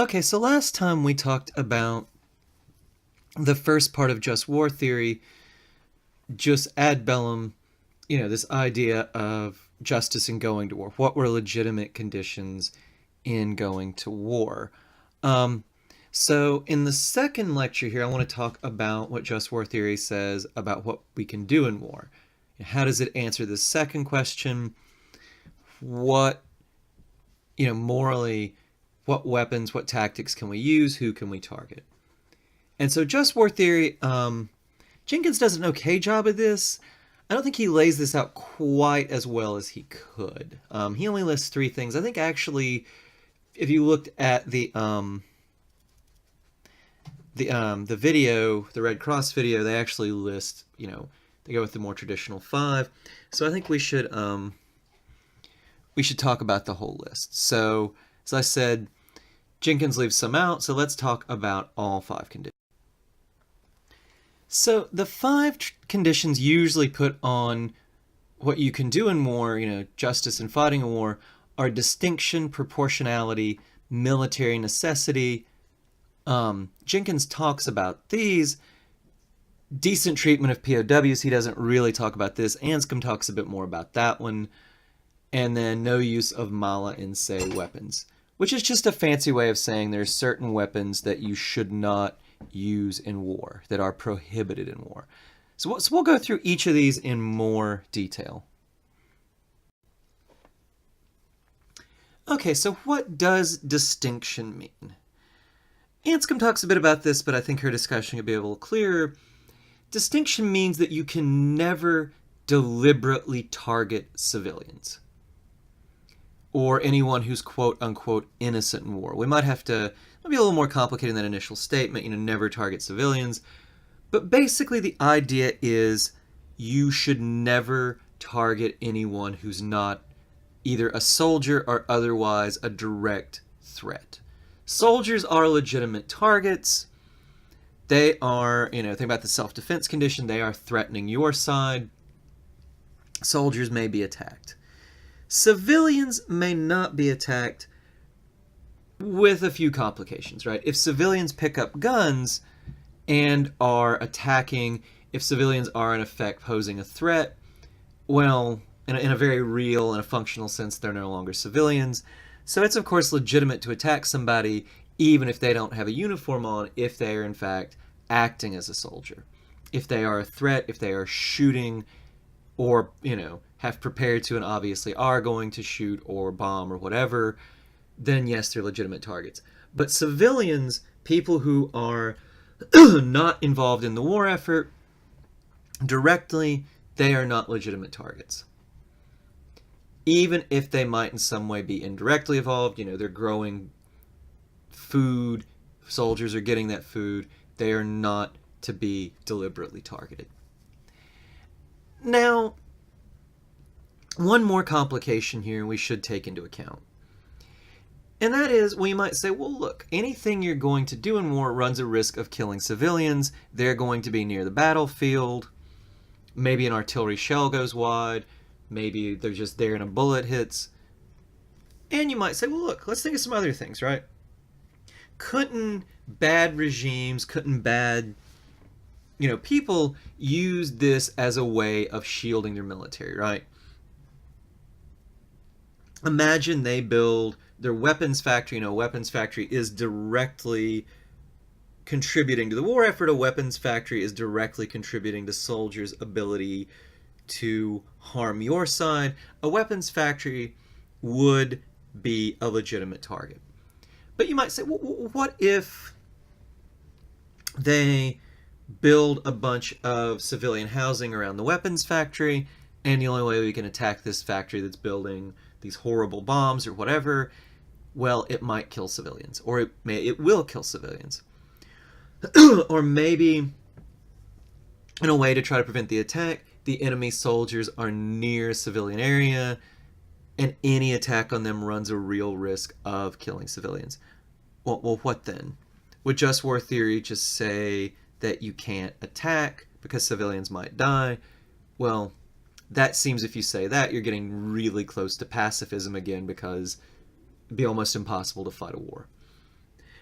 Okay, so last time we talked about the first part of just war theory, just ad bellum, this idea of justice in going to war. What were legitimate conditions in going to war? Um, so in the second lecture here, I want to talk about what just war theory says about what we can do in war. How does it answer the second question? What, morally, what weapons, what tactics can we use? Who can we target? And so just war theory, Jenkins does an okay job of this. I don't think he lays this out quite as well as he could. He only lists three things. I think actually, if you looked at the video, the Red Cross video, they actually list, they go with the more traditional five. So I think we should talk about the whole list. So as I said, Jenkins leaves some out. So let's talk about all five conditions. So the five conditions usually put on what you can do in war, justice in fighting a war, are distinction, proportionality, military necessity. Jenkins talks about these. Decent treatment of POWs, he doesn't really talk about this. Anscombe talks a bit more about that one. And then no use of mala in, say, weapons, which is just a fancy way of saying there's certain weapons that you should not use in war, that are prohibited in war. So we'll go through each of these in more detail. Okay, so what does distinction mean? Anscombe talks a bit about this, but I think her discussion will be a little clearer. Distinction means that you can never deliberately target civilians or anyone who's quote-unquote innocent in war. We might have to be a little more complicated in that initial statement, never target civilians. But basically the idea is you should never target anyone who's not either a soldier or otherwise a direct threat. Soldiers are legitimate targets. They are, think about the self-defense condition, they are threatening your side. Soldiers may be attacked. Civilians may not be attacked, with a few complications, right? If civilians pick up guns and are attacking, if civilians are in effect posing a threat, well, in a very real and a functional sense, they're no longer civilians. So it's of course legitimate to attack somebody even if they don't have a uniform on, if they are in fact acting as a soldier. If they are a threat, if they are shooting, or, have prepared to and obviously are going to shoot or bomb or whatever, then yes, they're legitimate targets. But civilians, people who are not involved in the war effort directly, they are not legitimate targets. Even if they might in some way be indirectly involved, they're growing food, soldiers are getting that food, they are not to be deliberately targeted. Now, one more complication here we should take into account. And that is, we might say, well, look, anything you're going to do in war runs a risk of killing civilians. They're going to be near the battlefield. Maybe an artillery shell goes wide. Maybe they're just there and a bullet hits. And you might say, well, look, let's think of some other things, right? Couldn't bad regimes, bad people use this as a way of shielding their military, right? Imagine they build their weapons factory. A weapons factory is directly contributing to the war effort. A weapons factory is directly contributing to soldiers' ability to harm your side. A weapons factory would be a legitimate target. But you might say, well, what if they build a bunch of civilian housing around the weapons factory, and the only way we can attack this factory that's building these horrible bombs or whatever, well, it might kill civilians, or it will kill civilians. Or maybe, in a way to try to prevent the attack, the enemy soldiers are near a civilian area, and any attack on them runs a real risk of killing civilians. Well, what then? Would just war theory just say that you can't attack because civilians might die? Well, that seems, if you say that, you're getting really close to pacifism again, because it'd be almost impossible to fight a war.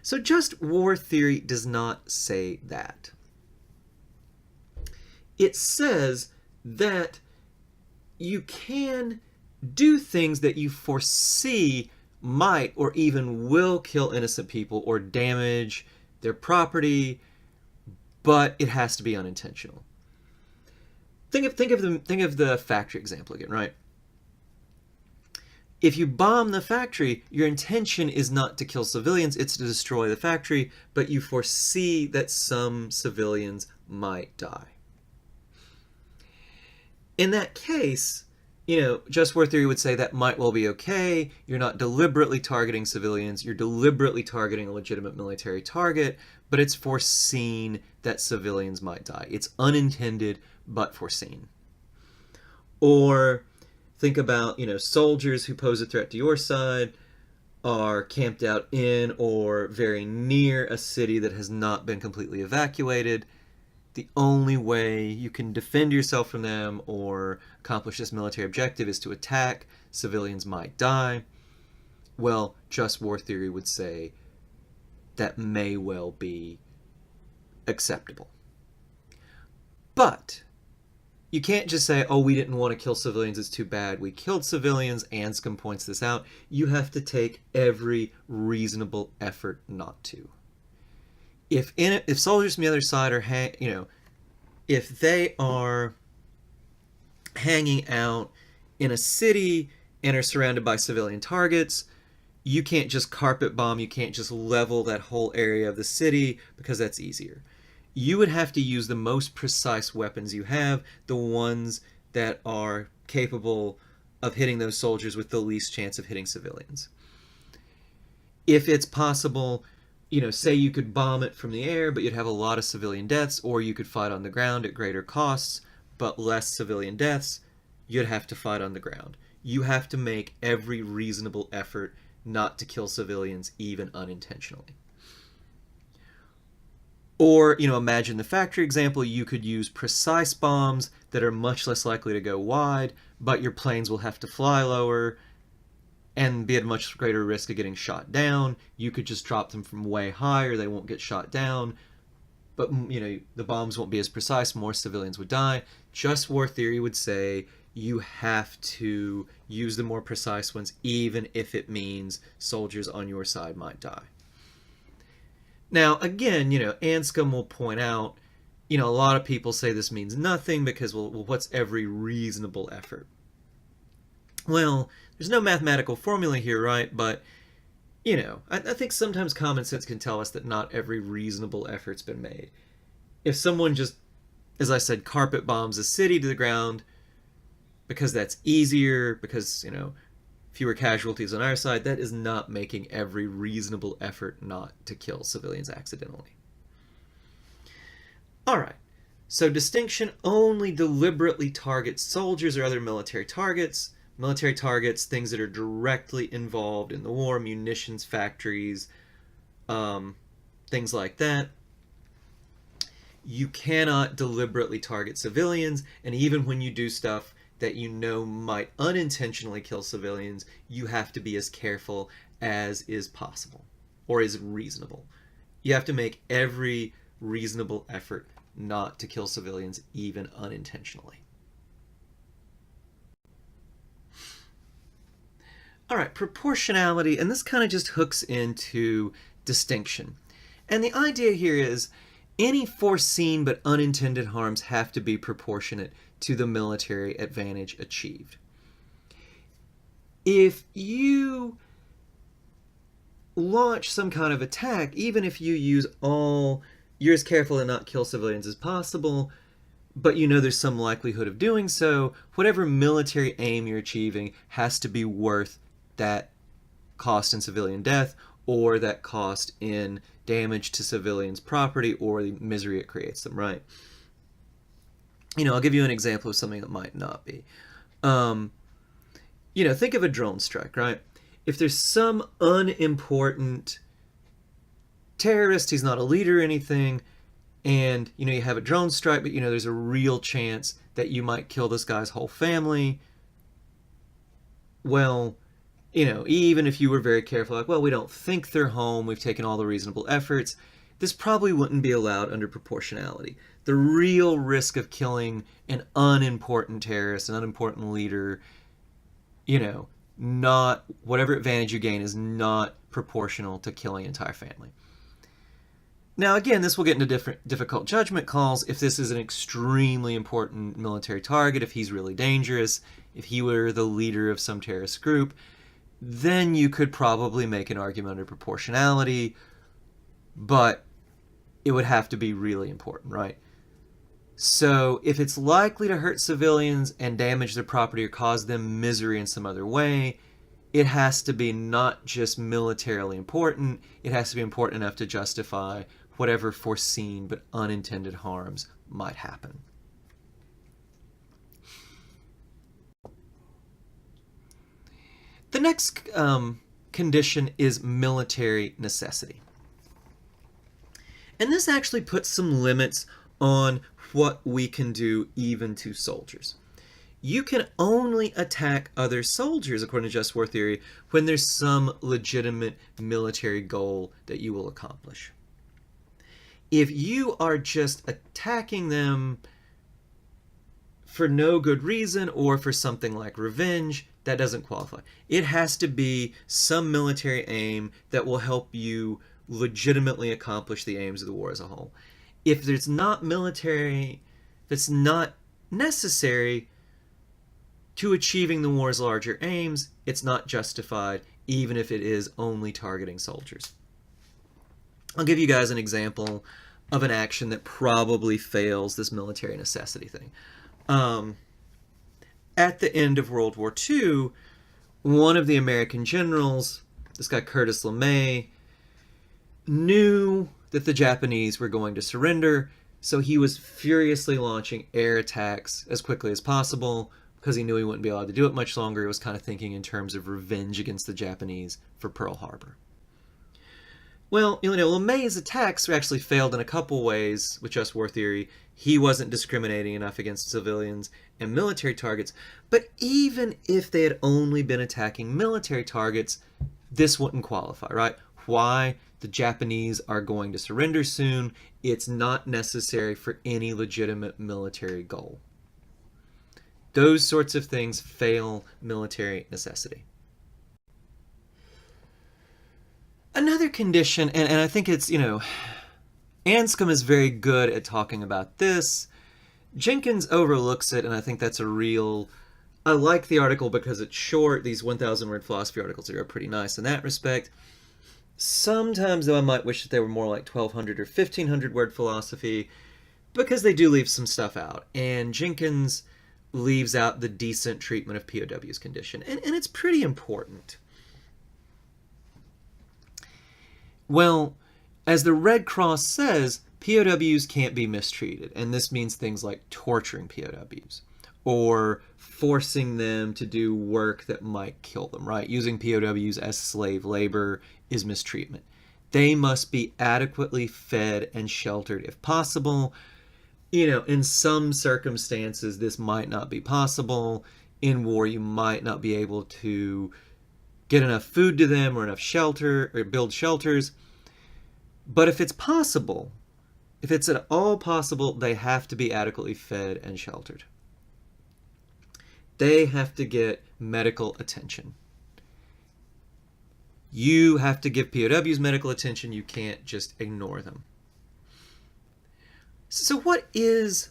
So just war theory does not say that. It says that you can do things that you foresee might or even will kill innocent people or damage their property, but it has to be unintentional. Think of the factory example again, right? If you bomb the factory, your intention is not to kill civilians, it's to destroy the factory, but you foresee that some civilians might die. In that case, just war theory would say that might well be okay. You're not deliberately targeting civilians. You're deliberately targeting a legitimate military target, but it's foreseen that civilians might die. It's unintended, but foreseen. Or think about, soldiers who pose a threat to your side are camped out in or very near a city that has not been completely evacuated. The only way you can defend yourself from them or accomplish this military objective is to attack. Civilians might die. Well, just war theory would say that may well be acceptable. But you can't just say, oh, we didn't want to kill civilians, it's too bad. We killed civilians. Anscombe points this out. You have to take every reasonable effort not to. If soldiers from the other side are, if they are hanging out in a city and are surrounded by civilian targets, you can't just carpet bomb, you can't just level that whole area of the city because that's easier. You would have to use the most precise weapons you have, the ones that are capable of hitting those soldiers with the least chance of hitting civilians. If it's possible, say you could bomb it from the air, but you'd have a lot of civilian deaths, or you could fight on the ground at greater costs, but less civilian deaths, you'd have to fight on the ground. You have to make every reasonable effort not to kill civilians, even unintentionally. Or, imagine the factory example, you could use precise bombs that are much less likely to go wide, but your planes will have to fly lower and be at a much greater risk of getting shot down. You could just drop them from way higher, they won't get shot down, but the bombs won't be as precise, more civilians would die. Just war theory would say you have to use the more precise ones, even if it means soldiers on your side might die. Now, again, Anscombe will point out, a lot of people say this means nothing because, well, what's every reasonable effort? Well, there's no mathematical formula here, right? But, I think sometimes common sense can tell us that not every reasonable effort's been made. If someone just, as I said, carpet bombs a city to the ground because that's easier, because, fewer casualties on our side, that is not making every reasonable effort not to kill civilians accidentally. All right. So distinction only deliberately targets soldiers or other military targets. Military targets, things that are directly involved in the war, munitions factories, things like that. You cannot deliberately target civilians, and even when you do stuff that might unintentionally kill civilians, you have to be as careful as is possible, or is reasonable. You have to make every reasonable effort not to kill civilians, even unintentionally. All right, proportionality, and this kind of just hooks into distinction. And the idea here is any foreseen but unintended harms have to be proportionate to the military advantage achieved. If you launch some kind of attack, even if you're as careful to not kill civilians as possible, but there's some likelihood of doing so, whatever military aim you're achieving has to be worth that cost in civilian death or that cost in damage to civilians' property or the misery it creates them, right? I'll give you an example of something that might not be. Think of a drone strike, right? If there's some unimportant terrorist, he's not a leader or anything, and, you have a drone strike, but, there's a real chance that you might kill this guy's whole family, well, even if you were very careful, like, well, we don't think they're home, we've taken all the reasonable efforts, this probably wouldn't be allowed under proportionality. The real risk of killing an unimportant terrorist, an unimportant leader, not whatever advantage you gain is not proportional to killing an entire family. Now, again, this will get into difficult judgment calls. If this is an extremely important military target, if he's really dangerous, if he were the leader of some terrorist group, then you could probably make an argument under proportionality, but it would have to be really important, right? So if it's likely to hurt civilians and damage their property or cause them misery in some other way, it has to be not just militarily important, it has to be important enough to justify whatever foreseen but unintended harms might happen. The next condition is military necessity. And this actually puts some limits on what we can do even to soldiers. You can only attack other soldiers, according to just war theory, when there's some legitimate military goal that you will accomplish. If you are just attacking them for no good reason or for something like revenge, that doesn't qualify. It has to be some military aim that will help you legitimately accomplish the aims of the war as a whole. If it's not military, if it's not necessary to achieving the war's larger aims, it's not justified, even if it is only targeting soldiers. I'll give you guys an example of an action that probably fails this military necessity thing. At the end of World War II, one of the American generals, this guy Curtis LeMay, knew that the Japanese were going to surrender, so he was furiously launching air attacks as quickly as possible because he knew he wouldn't be allowed to do it much longer. He was kind of thinking in terms of revenge against the Japanese for Pearl Harbor. Well, LeMay's attacks actually failed in a couple ways with just war theory. He wasn't discriminating enough against civilians and military targets, but even if they had only been attacking military targets, this wouldn't qualify, right? Why? The Japanese are going to surrender soon. It's not necessary for any legitimate military goal. Those sorts of things fail military necessity. Another condition, and I think it's, Anscombe is very good at talking about this. Jenkins overlooks it, and I think that's I like the article because it's short. These 1,000-word philosophy articles are pretty nice in that respect. Sometimes, though, I might wish that they were more like 1,200 or 1,500-word philosophy because they do leave some stuff out. And Jenkins leaves out the decent treatment of POW's condition, and it's pretty important. Well, as the Red Cross says, POWs can't be mistreated, and this means things like torturing POWs or forcing them to do work that might kill them, right? Using POWs as slave labor is mistreatment. They must be adequately fed and sheltered if possible. In some circumstances, this might not be possible. In war, you might not be able to get enough food to them or enough shelter or build shelters. But if it's possible, if it's at all possible, they have to be adequately fed and sheltered. They have to get medical attention. You have to give POWs medical attention. You can't just ignore them. So what is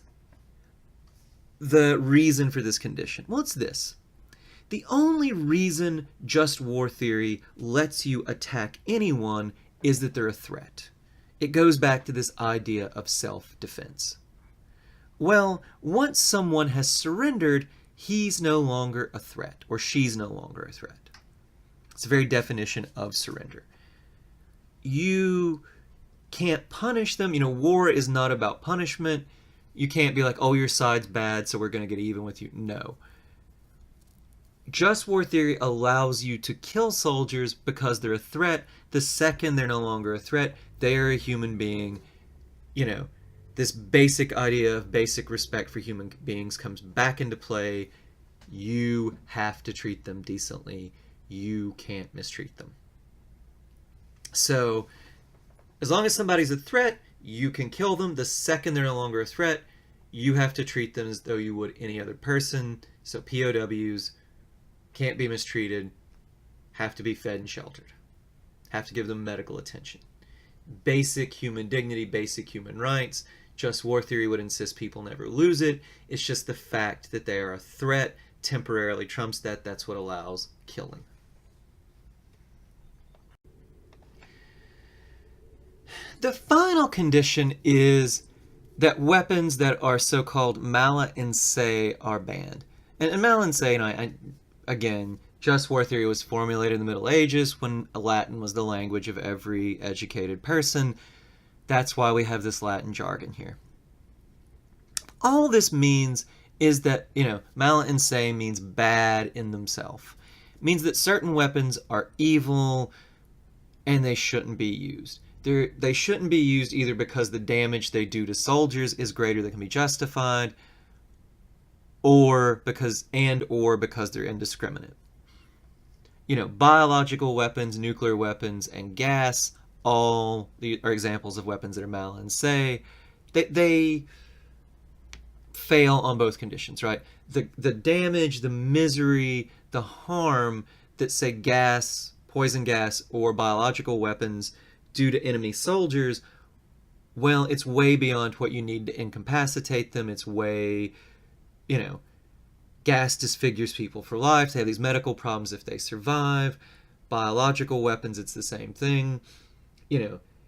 the reason for this condition? Well, it's this. The only reason just war theory lets you attack anyone is that they're a threat. It goes back to this idea of self-defense. Well, once someone has surrendered, he's no longer a threat, or she's no longer a threat. It's the very definition of surrender. You can't punish them. War is not about punishment. You can't be like, oh, your side's bad, so we're going to get even with you. No. Just war theory allows you to kill soldiers because they're a threat. The second they're no longer a threat, they are a human being. This basic idea of basic respect for human beings comes back into play. You have to treat them decently. you can't mistreat them. So as long as somebody's a threat, you can kill them. The second they're no longer a threat, you have to treat them as though you would any other person. So POWs can't be mistreated, have to be fed and sheltered, have to give them medical attention. Basic human dignity, basic human rights. Just war theory would insist people never lose it. It's just the fact that they are a threat temporarily trumps that. That's what allows killing. The final condition is that weapons that are so-called mala in se are banned. And mala in se, again, just war theory was formulated in the Middle Ages when Latin was the language of every educated person. That's why we have this Latin jargon here. All this means is that, mala in se means bad in themselves. It means that certain weapons are evil and they shouldn't be used. They shouldn't be used either because the damage they do to soldiers is greater than can be justified, or because they're indiscriminate. Biological weapons, nuclear weapons, and gas all are examples of weapons that are mala in se. They fail on both conditions, right? The damage, the misery, the harm that, say, gas, poison gas, or biological weapons due to enemy soldiers, well, it's way beyond what you need to incapacitate them. It's way, gas disfigures people for life. They have these medical problems if they survive. Biological weapons, it's the same thing.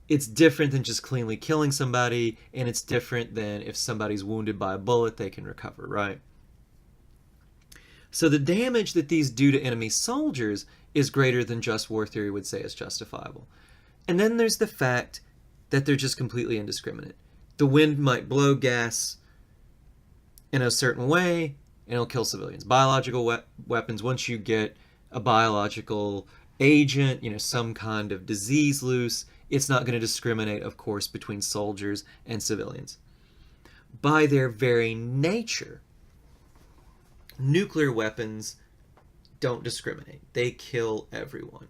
It's different than just cleanly killing somebody, and it's different than if somebody's wounded by a bullet, they can recover, right? So the damage that these do to enemy soldiers is greater than just war theory would say is justifiable. And then there's the fact that they're just completely indiscriminate. The wind might blow gas in a certain way, and it'll kill civilians. Biological weapons, once you get a biological agent, some kind of disease loose, it's not going to discriminate, of course, between soldiers and civilians. By their very nature, nuclear weapons don't discriminate. They kill everyone.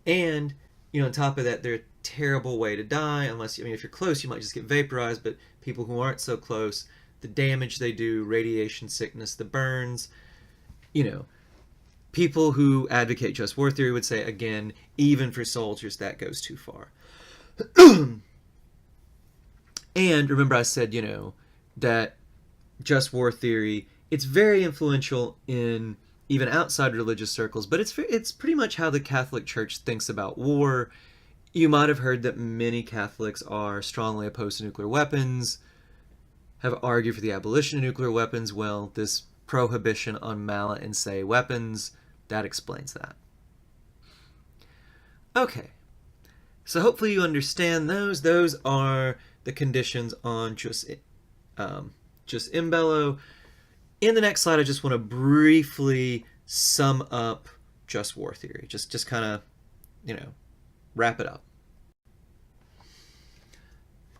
And on top of that, they're a terrible way to die, unless, if you're close, you might just get vaporized, but people who aren't so close, the damage they do, radiation sickness, the burns, people who advocate just war theory would say, again, even for soldiers, that goes too far. And remember I said, that just war theory, it's very influential in even outside religious circles, but it's pretty much how the Catholic Church thinks about war. You might have heard that many Catholics are strongly opposed to nuclear weapons, have argued for the abolition of nuclear weapons. Well, this prohibition on mala in se weapons, that explains that. Okay, so hopefully you understand those. Those are the conditions on jus in bello. In the next slide, I just want to briefly sum up just war theory. Just kind of, wrap it up.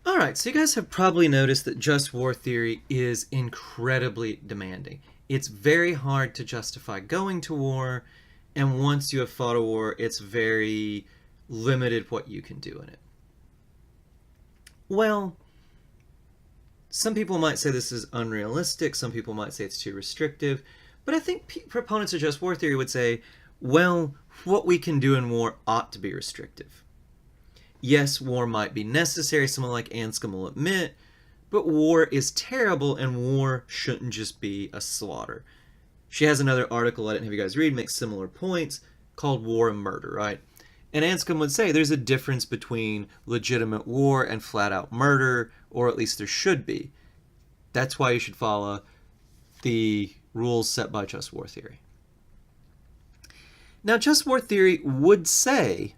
All right, so you guys have probably noticed that just war theory is incredibly demanding. It's very hard to justify going to war, and once you have fought a war, it's very limited what you can do in it. Well, some people might say this is unrealistic, some people might say it's too restrictive, but I think proponents of just war theory would say, well, what we can do in war ought to be restrictive. Yes, war might be necessary, someone like Anscombe will admit, but war is terrible and war shouldn't just be a slaughter. She has another article I didn't have you guys read, makes similar points, called War and Murder, right? And Anscombe would say there's a difference between legitimate war and flat-out murder, or at least there should be. That's why you should follow the rules set by just war theory. Now, just war theory would say,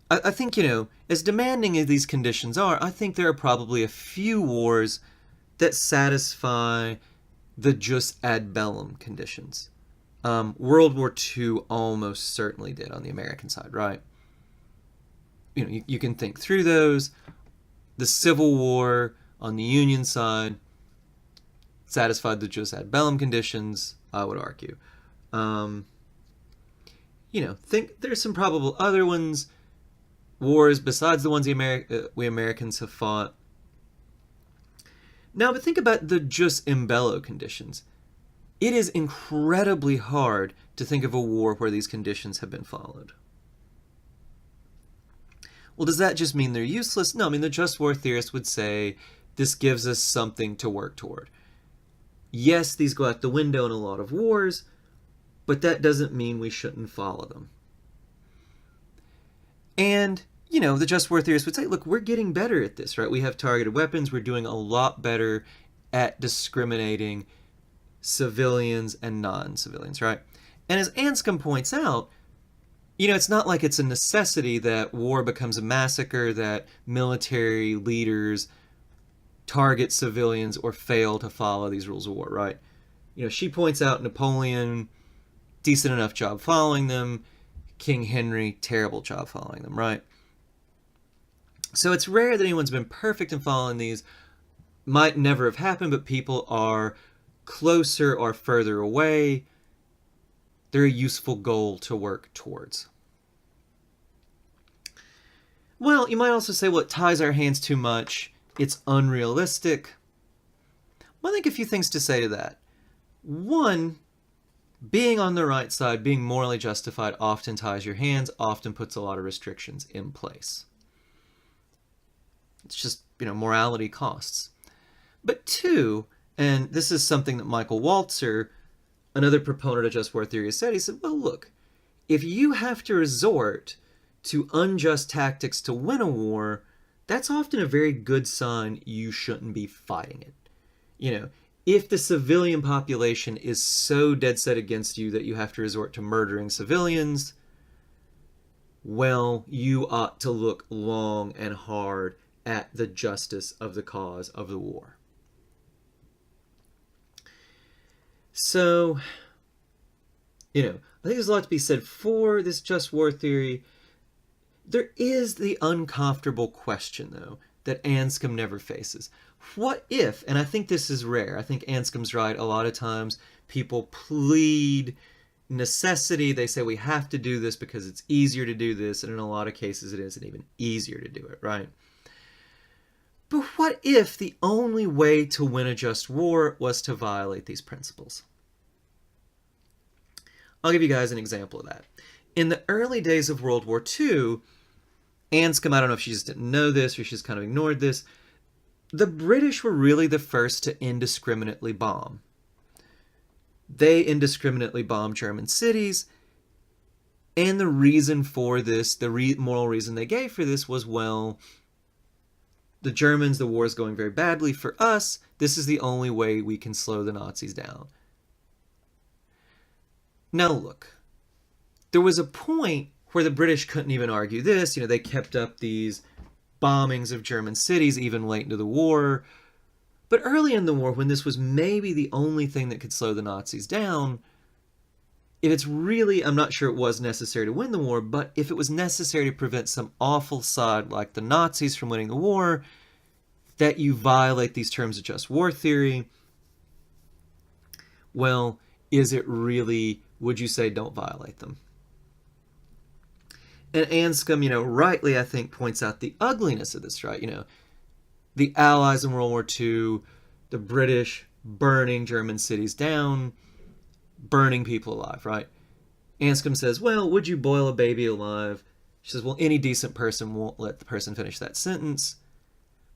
I think, as demanding as these conditions are, I think there are probably a few wars that satisfy the jus ad bellum conditions. World War II almost certainly did on the American side, right? You can think through those. The Civil War on the Union side satisfied the jus ad bellum conditions, I would argue. think there's some probable other ones, wars besides the ones we Americans have fought. Now, but think about the jus in bello conditions. It is incredibly hard to think of a war where these conditions have been followed. Well, does that just mean they're useless? No, I mean, the just war theorist would say this gives us something to work toward. Yes, these go out the window in a lot of wars, but that doesn't mean we shouldn't follow them. And, the just war theorist would say, look, we're getting better at this, right? We have targeted weapons. We're doing a lot better at discriminating civilians and non-civilians, right? And as Anscombe points out, it's not like it's a necessity that war becomes a massacre, that military leaders target civilians or fail to follow these rules of war, right? She points out Napoleon, decent enough job following them. King Henry, terrible job following them, right? So it's rare that anyone's been perfect in following these. Might never have happened, but people are closer or further away. They're a useful goal to work towards. Well, you might also say, well, it ties our hands too much. It's unrealistic. Well, I think a few things to say to that. One, being on the right side, being morally justified, often ties your hands, often puts a lot of restrictions in place. It's just, morality costs. But two, and this is something that Michael Walzer, another proponent of just war theory, said. He said, well, look, if you have to resort to unjust tactics to win a war, that's often a very good sign you shouldn't be fighting it. If the civilian population is so dead set against you that you have to resort to murdering civilians, well, you ought to look long and hard at the justice of the cause of the war. So, I think there's a lot to be said for this just war theory. There is the uncomfortable question, though, that Anscombe never faces. What if, and I think this is rare, I think Anscombe's right, a lot of times people plead necessity. They say we have to do this because it's easier to do this, and in a lot of cases it isn't even easier to do it, right? But what if the only way to win a just war was to violate these principles? I'll give you guys an example of that. In the early days of World War II, Anscombe, I don't know if she just didn't know this or she's kind of ignored this, the British were really the first to indiscriminately bomb. They indiscriminately bombed German cities, and the reason for this, the moral reason they gave for this was, well, the Germans, the war is going very badly. For us, this is the only way we can slow the Nazis down. Now look, there was a point where the British couldn't even argue this. They kept up these bombings of German cities even late into the war. But early in the war, when this was maybe the only thing that could slow the Nazis down, if it's really, I'm not sure it was necessary to win the war, but if it was necessary to prevent some awful side like the Nazis from winning the war, that you violate these terms of just war theory, well, is it really, would you say don't violate them? And Anscombe, rightly, I think, points out the ugliness of this, right? The Allies in World War II, the British burning German cities down, burning people alive, right? Anscombe says, well, would you boil a baby alive? She says, well, any decent person won't let the person finish that sentence.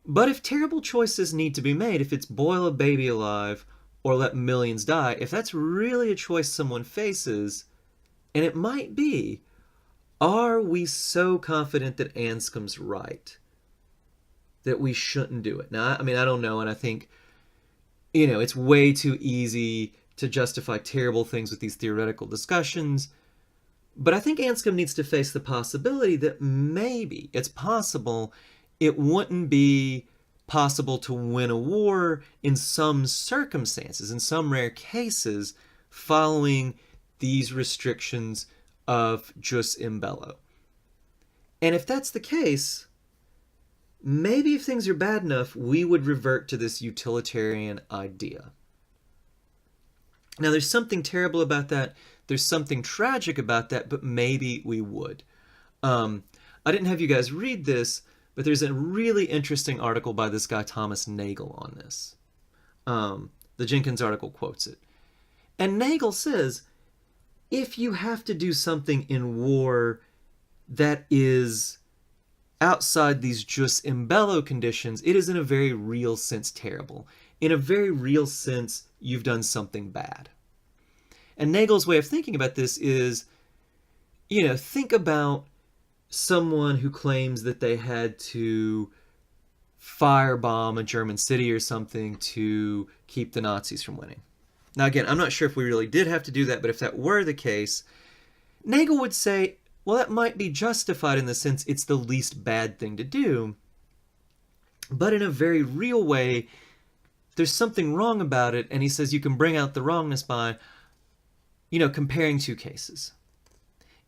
But if terrible choices need to be made, if it's boil a baby alive or let millions die, if that's really a choice someone faces, and it might be, are we so confident that Anscombe's right that we shouldn't do it? Now, I don't know, and I think, it's way too easy to justify terrible things with these theoretical discussions, but I think Anscombe needs to face the possibility that maybe it's possible it wouldn't be possible to win a war in some circumstances, in some rare cases, following these restrictions of jus in bello. And if that's the case, maybe if things are bad enough, we would revert to this utilitarian idea. Now, there's something terrible about that. there's something tragic about that, but maybe we would. I didn't have you guys read this, but there's a really interesting article by this guy Thomas Nagel on this. The Jenkins article quotes it. And Nagel says, if you have to do something in war that is outside these jus in bello conditions, it is in a very real sense terrible. In a very real sense, you've done something bad. And Nagel's way of thinking about this is, think about someone who claims that they had to firebomb a German city or something to keep the Nazis from winning. Now, again, I'm not sure if we really did have to do that, but if that were the case, Nagel would say, well, that might be justified in the sense it's the least bad thing to do. But in a very real way, there's something wrong about it, and he says you can bring out the wrongness by, comparing two cases.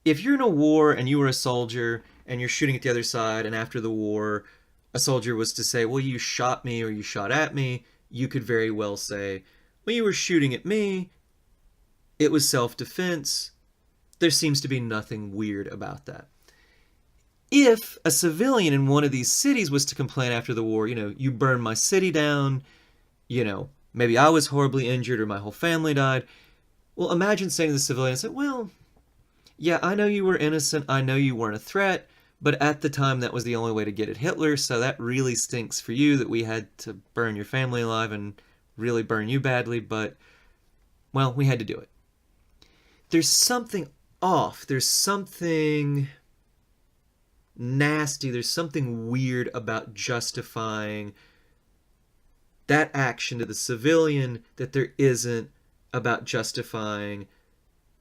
If you're in a war and you were a soldier and you're shooting at the other side, and after the war, a soldier was to say, well, you shot me or you shot at me, you could very well say, well, you were shooting at me, it was self-defense, there seems to be nothing weird about that. If a civilian in one of these cities was to complain after the war, you burned my city down, maybe I was horribly injured or my whole family died, well, imagine saying to the civilian, well, yeah, I know you were innocent, I know you weren't a threat, but at the time that was the only way to get at Hitler, so that really stinks for you that we had to burn your family alive and really burn you badly, but, well, we had to do it. There's something off, there's something nasty, there's something weird about justifying that action to the civilian that there isn't about justifying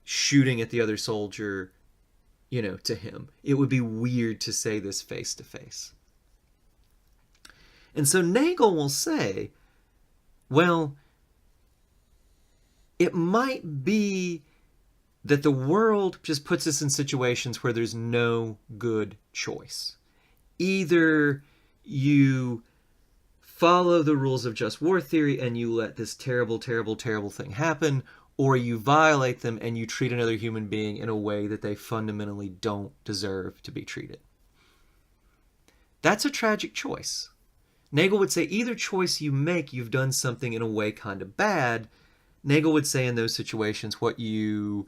shooting at the other soldier, to him. It would be weird to say this face to face. And so Nagel will say, well, it might be that the world just puts us in situations where there's no good choice. Either you follow the rules of just war theory and you let this terrible, terrible, terrible thing happen, or you violate them and you treat another human being in a way that they fundamentally don't deserve to be treated. That's a tragic choice. Nagel would say either choice you make, you've done something in a way kind of bad. Nagel would say in those situations what you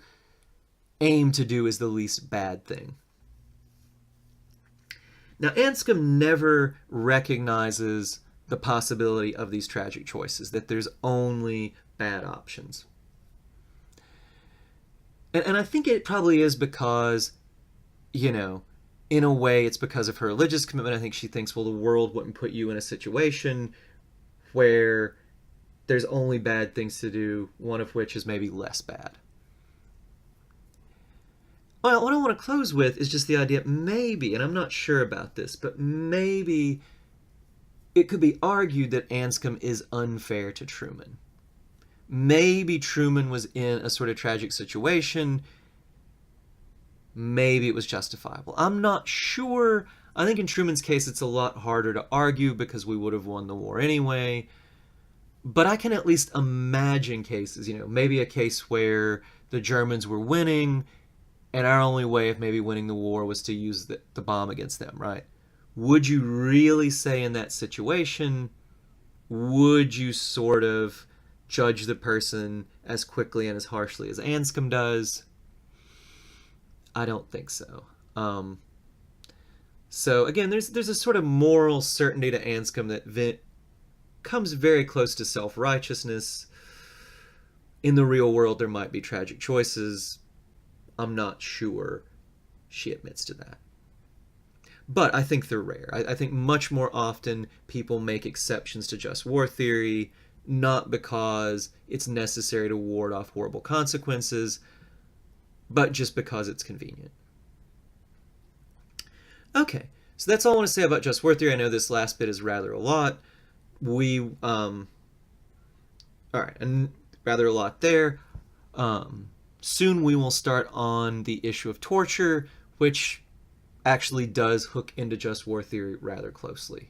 aim to do is the least bad thing. Now, Anscombe never recognizes the possibility of these tragic choices, that there's only bad options. And I think it probably is because, in a way it's because of her religious commitment. I think she thinks, well, the world wouldn't put you in a situation where there's only bad things to do, one of which is maybe less bad. Well, what I want to close with is just the idea, maybe, and I'm not sure about this, but maybe it could be argued that Anscombe is unfair to Truman. Maybe Truman was in a sort of tragic situation. Maybe it was justifiable. I'm not sure. I think in Truman's case it's a lot harder to argue because we would have won the war anyway. But I can at least imagine cases, maybe a case where the Germans were winning and our only way of maybe winning the war was to use the bomb against them, right? Would you really say in that situation, would you sort of judge the person as quickly and as harshly as Anscombe does? I don't think so. So again, there's a sort of moral certainty to Anscombe that comes very close to self-righteousness. In the real world, there might be tragic choices. I'm not sure she admits to that. But I think they're rare. I think much more often people make exceptions to just war theory, not because it's necessary to ward off horrible consequences, but just because it's convenient. Okay, so that's all I want to say about just war theory. I know this last bit is rather a lot. All right, and rather a lot there. Soon we will start on the issue of torture, which actually does hook into just war theory rather closely.